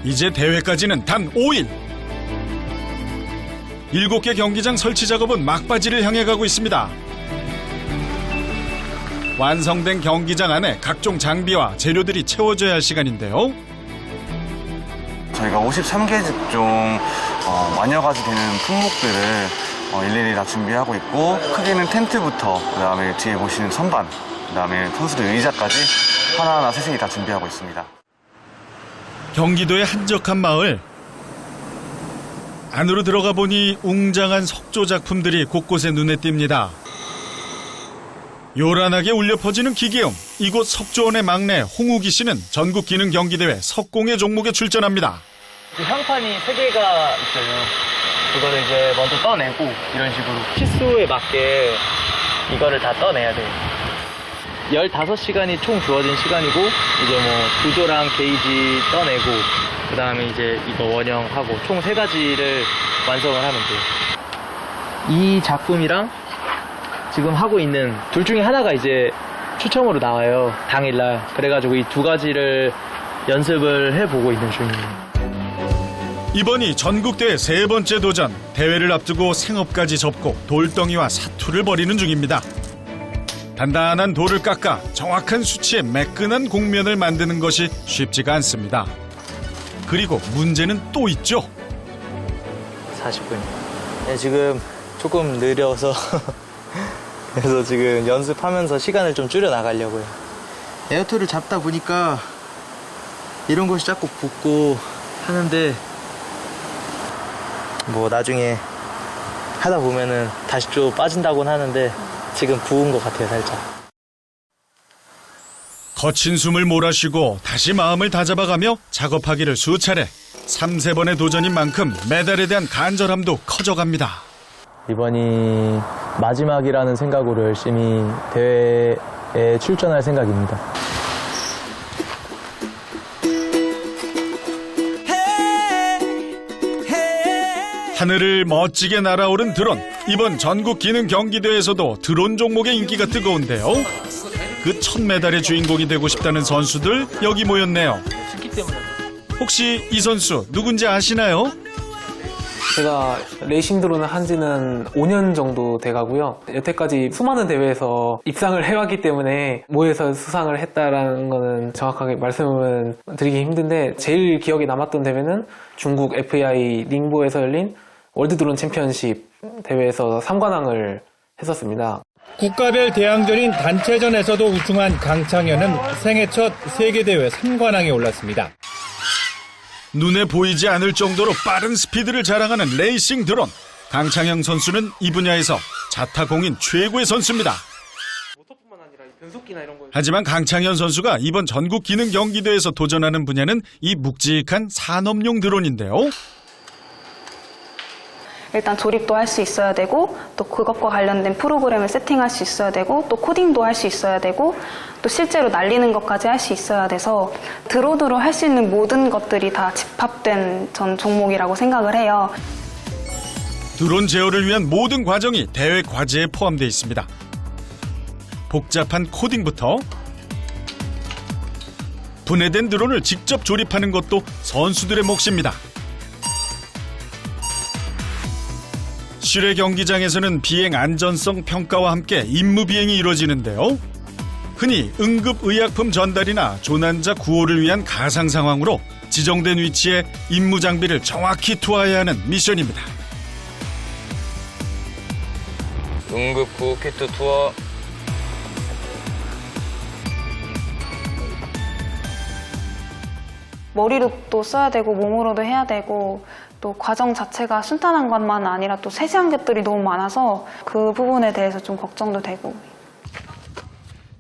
이제 대회까지는 단 5일. 7개 경기장 설치 작업은 막바지를 향해 가고 있습니다. 완성된 경기장 안에 각종 장비와 재료들이 채워져야 할 시간인데요. 저희가 53개 직종 만여 가지 되는 품목들을 일일이 다 준비하고 있고, 크기는 텐트부터 그다음에 뒤에 보시는 선반, 그다음에 선수들 의자까지 하나하나 세세히 다 준비하고 있습니다. 경기도의 한적한 마을. 안으로 들어가 보니 웅장한 석조 작품들이 곳곳에 눈에 띕니다. 요란하게 울려 퍼지는 기계음. 이곳 석조원의 막내 홍우기 씨는 전국 기능 경기대회 석공예 종목에 출전합니다. 형판이 3개가 있어요. 그거를 이제 먼저 떠내고 이런 식으로 치수에 맞게 이거를 다 떠내야 돼요. 15시간이 총 주어진 시간이고, 이제 뭐 구조랑 게이지 떠내고, 그 다음에 이제 이거 원형하고 총 3가지를 완성을 하면 돼요. 이 작품이랑 지금 하고 있는 둘 중에 하나가 이제 추첨으로 나와요, 당일날. 그래가지고 이 2가지를 연습을 해보고 있는 중이에요. 이번이 전국대회 3번째 도전. 대회를 앞두고 생업까지 접고 돌덩이와 사투를 벌이는 중입니다. 단단한 돌을 깎아 정확한 수치의 매끈한 곡면을 만드는 것이 쉽지가 않습니다. 그리고 문제는 또 있죠. 40분. 네, 지금 조금 느려서 그래서 지금 연습하면서 시간을 좀 줄여 나가려고요. 에어툴을 잡다 보니까 이런 것이 자꾸 붙고 하는데, 뭐 나중에 하다 보면은 다시 좀 빠진다고는 하는데 지금 부은 것 같아요, 살짝. 거친 숨을 몰아쉬고 다시 마음을 다잡아가며 작업하기를 수차례. 3-4번의 도전인 만큼 메달에 대한 간절함도 커져갑니다. 이번이 마지막이라는 생각으로 열심히 대회에 출전할 생각입니다. 하늘을 멋지게 날아오른 드론. 이번 전국 기능 경기대회에서도 드론 종목의 인기가 뜨거운데요. 그 첫 메달의 주인공이 되고 싶다는 선수들 여기 모였네요. 혹시 이 선수 누군지 아시나요? 제가 레이싱 드론을 한 지는 5년 정도 돼가고요. 여태까지 수많은 대회에서 입상을 해왔기 때문에 뭐에서 수상을 했다라는 거는 정확하게 말씀을 드리기 힘든데, 제일 기억에 남았던 대회는 중국 FAI 닝보에서 열린 월드 드론 챔피언십 대회에서 3관왕을 했었습니다. 국가별 대항전인 단체전에서도 우승한 강창현은 생애 첫 세계대회 3관왕에 올랐습니다. 눈에 보이지 않을 정도로 빠른 스피드를 자랑하는 레이싱 드론. 강창영 선수는 이 분야에서 자타공인 최고의 선수입니다. 하지만 강창현 선수가 이번 전국 기능 경기대회에서 도전하는 분야는 이 묵직한 산업용 드론인데요. 일단 조립도 할 수 있어야 되고, 또 그것과 관련된 프로그램을 세팅할 수 있어야 되고, 또 코딩도 할 수 있어야 되고, 또 실제로 날리는 것까지 할 수 있어야 돼서 드론으로 할 수 있는 모든 것들이 다 집합된 전 종목이라고 생각을 해요. 드론 제어를 위한 모든 과정이 대회 과제에 포함되어 있습니다. 복잡한 코딩부터 분해된 드론을 직접 조립하는 것도 선수들의 몫입니다. 실외 경기장에서는 비행 안전성 평가와 함께 임무 비행이 이루어지는데요. 흔히 응급의약품 전달이나 조난자 구호를 위한 가상 상황으로 지정된 위치에 임무 장비를 정확히 투하해야 하는 미션입니다. 응급 구호 키트 투하. 머리로도 써야 되고 몸으로도 해야 되고, 또 과정 자체가 순탄한 것만 아니라 또 세세한 것들이 너무 많아서 그 부분에 대해서 좀 걱정도 되고.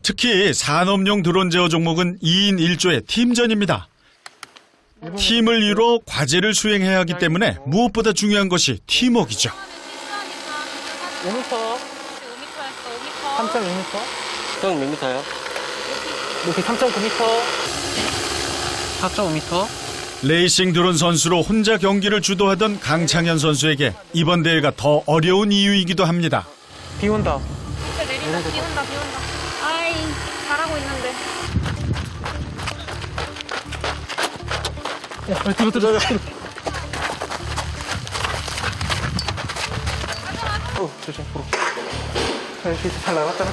특히 산업용 드론 제어 종목은 2인 1조의 팀전입니다. 팀을 이루어 과제를 수행해야 하기 때문에 무엇보다 중요한 것이 팀워크이죠. 5m. 3.2m. 형 몇 미터요? 높이 3.9m. 4.5m. 레이싱 드론 선수로 혼자 경기를 주도하던 강창현 선수에게 이번 대회가 더 어려운 이유이기도 합니다. 비 온다. 내린다, 비 온다. 아이, 잘하고 있는데. 들어. 조심, 프로. 잘 나갔잖아.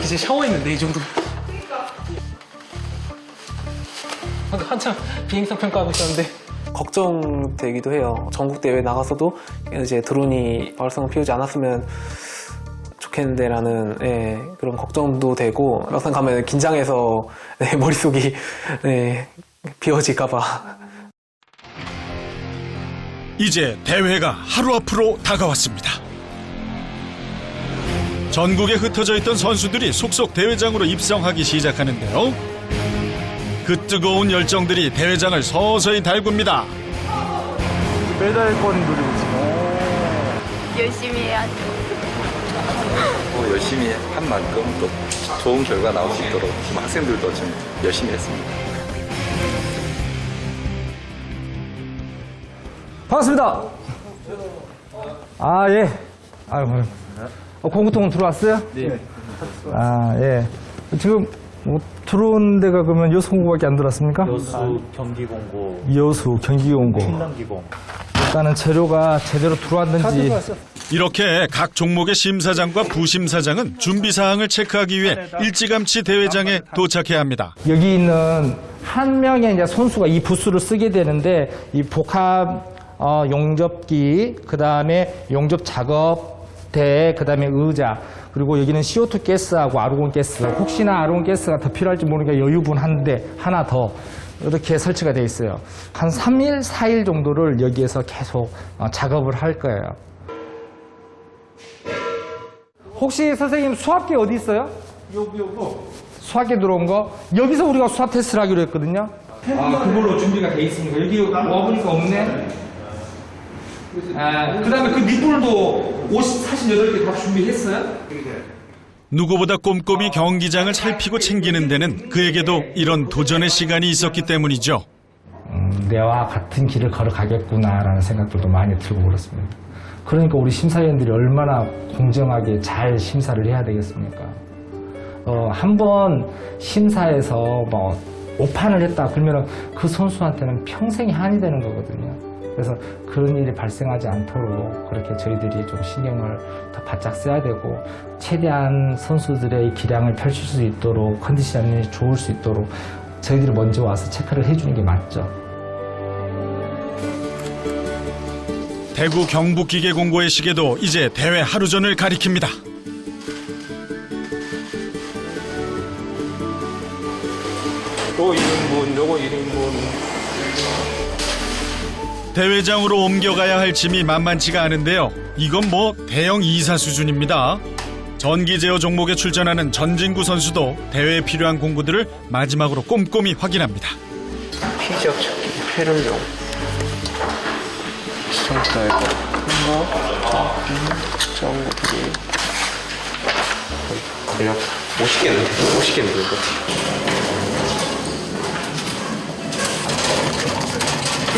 이제 샤워했는데 이 정도. 한참 비행사 평가하고 있었는데 걱정되기도 해요. 전국 대회 나가서도 이제 드론이 발성 피우지 않았으면 좋겠는데라는 그런 걱정도 되고 막상 가면 긴장해서 머릿속이 비워질까봐. 이제 대회가 하루 앞으로 다가왔습니다. 전국에 흩어져 있던 선수들이 속속 대회장으로 입성하기 시작하는데요. 그 뜨거운 열정들이 대회장을 서서히 달굽니다. 메달권 노리고 열심히 해야죠. 열심히 한 만큼 또 좋은 결과 나올 수 있도록 지금 학생들도 지금 열심히 했습니다. 반갑습니다. 아, 예. 아이고. 공구통 들어왔어요? 네. 아, 예. 지금 뭐 들어온 데가 그러면 여수 공고밖에 안 들어왔습니까? 여수 경기공고, 여수 경기공고. 충남기공. 일단은 재료가 제대로 들어왔는지. 이렇게 각 종목의 심사장과 부심사장은 준비사항을 체크하기 위해 일찌감치 대회장에 도착해야 합니다. 여기 있는 한 명의 이제 선수가 이 부스를 쓰게 되는데 이 복합 용접기, 그 다음에 용접 작업대, 그 다음에 의자, 그리고 여기는 CO2 가스하고 아르곤 가스. 혹시나 아르곤 가스가 더 필요할지 모르니까 여유분 한데 하나 더 이렇게 설치가 되어 있어요. 한 3일, 4일 정도를 여기에서 계속 작업을 할 거예요. 혹시 선생님 수압기 어디 있어요? 요거. 수압기 들어온 거? 여기서 우리가 수압 테스트를 하기로 했거든요. 아, 그걸로 준비가 돼 있습니까? 여기 와보니까 없네. 아, 그 다음에 그 밑볼도 48개 다 준비했어요? 누구보다 꼼꼼히 경기장을 살피고 챙기는 데는 그에게도 이런 도전의 시간이 있었기 때문이죠. 내와 같은 길을 걸어가겠구나라는 생각들도 많이 들고 그렇습니다. 그러니까 우리 심사위원들이 얼마나 공정하게 잘 심사를 해야 되겠습니까? 한번 심사에서 뭐 오판을 했다 그러면 그 선수한테는 평생이 한이 되는 거거든요. 그래서 그런 일이 발생하지 않도록 그렇게 저희들이 좀 신경을 더 바짝 써야 되고 최대한 선수들의 기량을 펼칠 수 있도록 컨디션이 좋을 수 있도록 저희들이 먼저 와서 체크를 해주는 게 맞죠. 대구 경북기계공고의 시계도 이제 대회 하루 전을 가리킵니다. 또 1인분, 요거 1인분. 대회장으로 옮겨가야 할 짐이 만만치가 않은데요. 이건 뭐 대형 이사 수준입니다. 전기 제어 종목에 출전하는 전진구 선수도 대회에 필요한 공구들을 마지막으로 꼼꼼히 확인합니다. 피지역 회를용. 시청자의 큰거 정국이 대략 50개는 이거.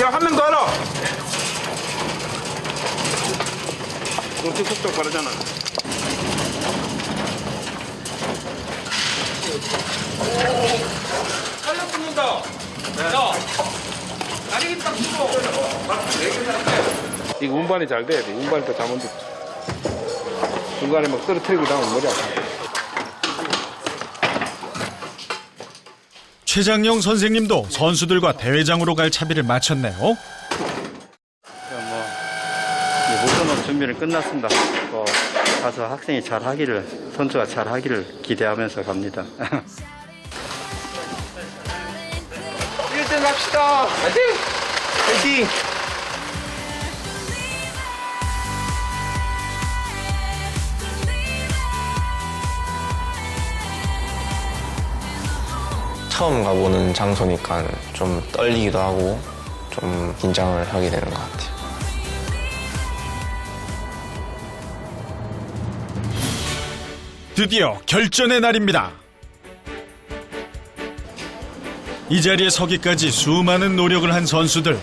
야, 한 명 더 하라! 공치 속도 빠르잖아. 살려 붙는다! 야! 다리 딱 주고! 이거 운반이 잘 돼야 돼. 운반이 또 잘못 됐지. 중간에 막 떨어뜨리고 나면 머리 아파. 최장영 선생님도 선수들과 대회장으로 갈 차비를 마쳤네요. 모든 준비는 끝났습니다. 가서 학생이 잘 하기를, 선수가 잘 하기를 기대하면서 갑니다. 1등 합시다! 화이팅! 화이팅! 처음 가보는 장소니까 좀 떨리기도 하고 좀 긴장을 하게 되는 것 같아요. 드디어 결전의 날입니다. 이 자리에 서기까지 수많은 노력을 한 선수들.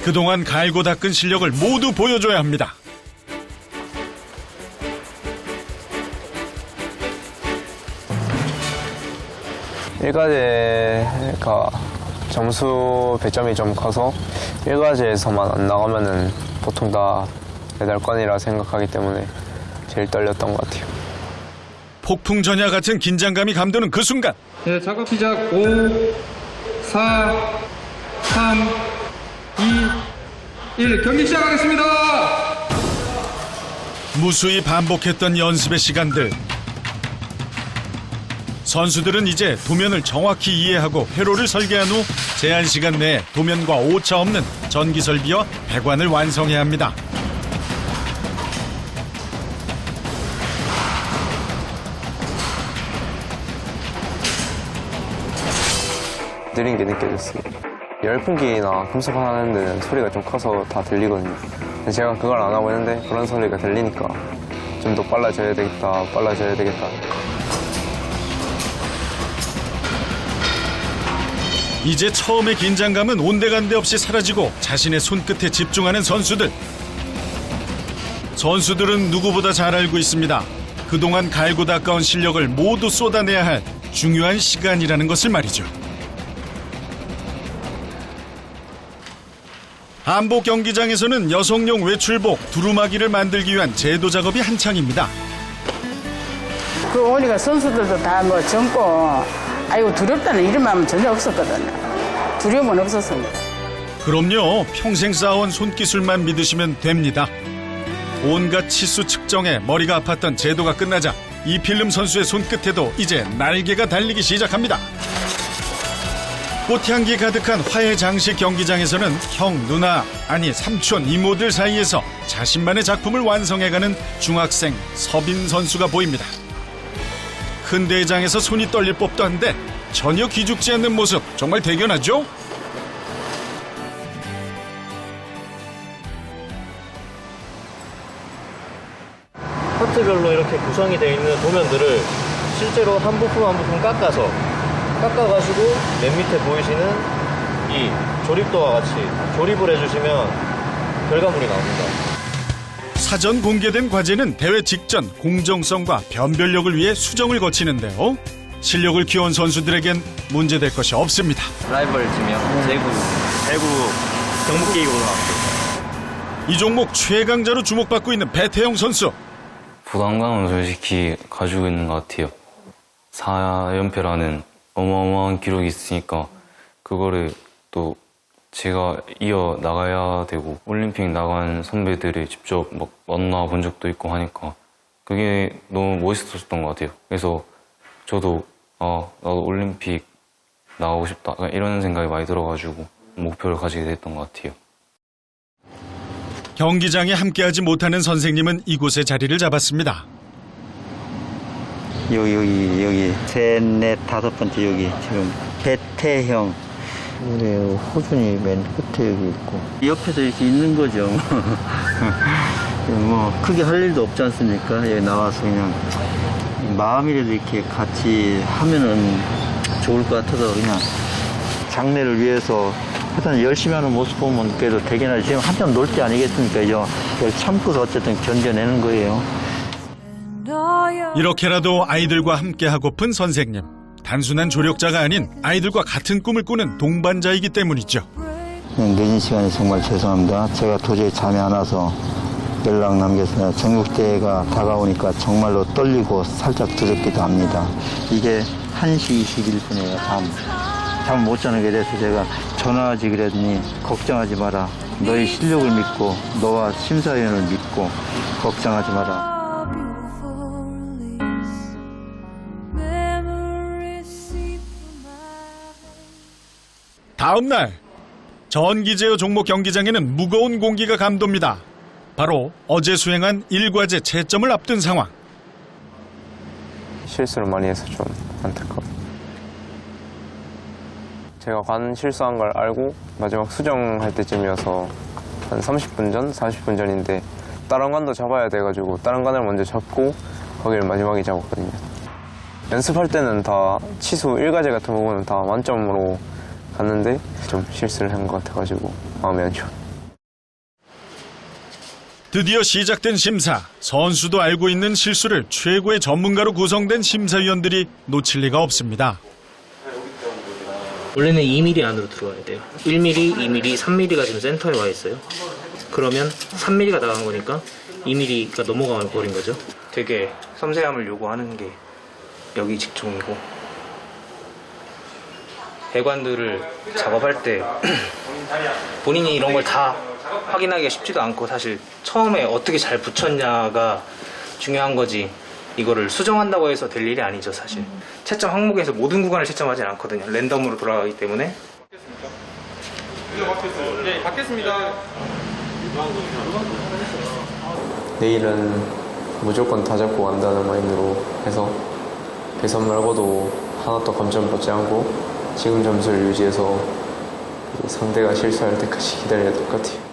그동안 갈고 닦은 실력을 모두 보여줘야 합니다. 일과제가 점수 배점이 좀 커서 일과제에서만 안 나가면은 보통 다 메달권이라 생각하기 때문에 제일 떨렸던 것 같아요. 폭풍 전야 같은 긴장감이 감도는 그 순간 네, 작업 시작. 5, 4, 3, 2, 1. 경기 시작하겠습니다. 무수히 반복했던 연습의 시간들. 선수들은 이제 도면을 정확히 이해하고 회로를 설계한 후 제한 시간 내에 도면과 오차 없는 전기 설비와 배관을 완성해야 합니다. 느린 게 느껴졌어요. 열풍기나 금속 하는 데는 소리가 좀 커서 다 들리거든요. 근데 제가 그걸 안 하고 있는데 그런 소리가 들리니까 좀 더 빨라져야 되겠다, 빨라져야 되겠다. 이제 처음의 긴장감은 온데간데 없이 사라지고 자신의 손끝에 집중하는 선수들. 선수들은 누구보다 잘 알고 있습니다. 그동안 갈고 닦아온 실력을 모두 쏟아내야 할 중요한 시간이라는 것을 말이죠. 한복 경기장에서는 여성용 외출복 두루마기를 만들기 위한 제도 작업이 한창입니다. 그 오니까 선수들도 다 뭐 젊고 아이고 두렵다는 이런 마음은 전혀 없었거든요. 두려움은 없었습니다. 그럼요. 평생 쌓아온 손기술만 믿으시면 됩니다. 온갖 치수 측정에 머리가 아팠던 제도가 끝나자 이필름 선수의 손끝에도 이제 날개가 달리기 시작합니다. 꽃향기 가득한 화해 장식 경기장에서는 형, 누나, 아니 삼촌, 이모들 사이에서 자신만의 작품을 완성해가는 중학생 서빈 선수가 보입니다. 큰 대장에서 손이 떨릴 법도 한데 전혀 기죽지 않는 모습 정말 대견하죠? 파트별로 이렇게 구성이 되어 있는 도면들을 실제로 한 부품 한 부품 깎아가지고 맨 밑에 보이시는 이 조립도와 같이 조립을 해주시면 결과물이 나옵니다. 사전 공개된 과제는 대회 직전 공정성과 변별력을 위해 수정을 거치는데요. 실력을 키워온 선수들에겐 문제될 것이 없습니다. 라이벌 팀이요? 대구 경북계이고 나왔어요. 이 종목 최강자로 주목받고 있는 배태영 선수. 부담감은 솔직히 가지고 있는 것 같아요. 4연패라는 어마어마한 기록이 있으니까 그거를 또 제가 이어나가야 되고 올림픽 나간 선배들이 직접 막 만나본 적도 있고 하니까 그게 너무 멋있었던 것 같아요. 그래서 저도 나도 올림픽 나가고 싶다 이런 생각이 많이 들어가지고 목표를 가지게 됐던 것 같아요. 경기장에 함께하지 못하는 선생님은 이곳에 자리를 잡았습니다. 여기 셋, 넷, 다섯 번째 여기 지금 배태형 우리 호준이 맨 끝에 여기 있고 옆에서 이렇게 있는 거죠. 뭐 크게 할 일도 없지 않습니까? 여기 나와서 그냥 마음이라도 이렇게 같이 하면은 좋을 것 같아서 그냥 장래를 위해서 하여튼 열심히 하는 모습 보면 그래도 되게나 지금 한참 놀 때 아니겠습니까? 그걸 참고서 어쨌든 견뎌내는 거예요. 이렇게라도 아이들과 함께하고픈 선생님. 단순한 조력자가 아닌 아이들과 같은 꿈을 꾸는 동반자이기 때문이죠. 늦은 시간에 정말 죄송합니다. 제가 도저히 잠이 안 와서 연락 남겼어요. 전국대회가 다가오니까 정말로 떨리고 살짝 두렵기도 합니다. 이게 1시 21분이에요. 잠 못 자는 게 돼서 제가 전화하지 그랬더니 걱정하지 마라. 너의 실력을 믿고 너와 심사위원을 믿고 걱정하지 마라. 다음 날 전기제어 종목 경기장에는 무거운 공기가 감돕니다. 바로 어제 수행한 일과제 채점을 앞둔 상황. 실수를 많이 해서 좀 안타까워요. 제가 관 실수한 걸 알고 마지막 수정할 때쯤이어서 한 30분 전, 40분 전인데 다른 관도 잡아야 돼가지고 다른 관을 먼저 잡고 거기를 마지막에 잡았거든요. 연습할 때는 다 치수 일과제 같은 부분은 다 만점으로 갔는데 좀 실수를 한 것 같아가지고 마음이 안 좋아요. 드디어 시작된 심사. 선수도 알고 있는 실수를 최고의 전문가로 구성된 심사위원들이 놓칠 리가 없습니다. 원래는 2mm 안으로 들어와야 돼요. 1mm, 2mm, 3mm가 지금 센터에 와 있어요. 그러면 3mm가 나간 거니까 2mm가 넘어가 버린 거죠. 되게 섬세함을 요구하는 게 여기 직종이고, 배관들을 작업할 때 본인이 이런 걸 다 확인하기가 쉽지도 않고, 사실 처음에 어떻게 잘 붙였냐가 중요한 거지 이거를 수정한다고 해서 될 일이 아니죠. 사실 채점 항목에서 모든 구간을 채점하진 않거든요. 랜덤으로 돌아가기 때문에. 네, 받겠습니다. 내일은 무조건 다 잡고 간다는 마인드로 해서 계산 말고도 하나도 감점받지 않고 지금 점수를 유지해서 상대가 실수할 때까지 기다려야 될 것 같아요.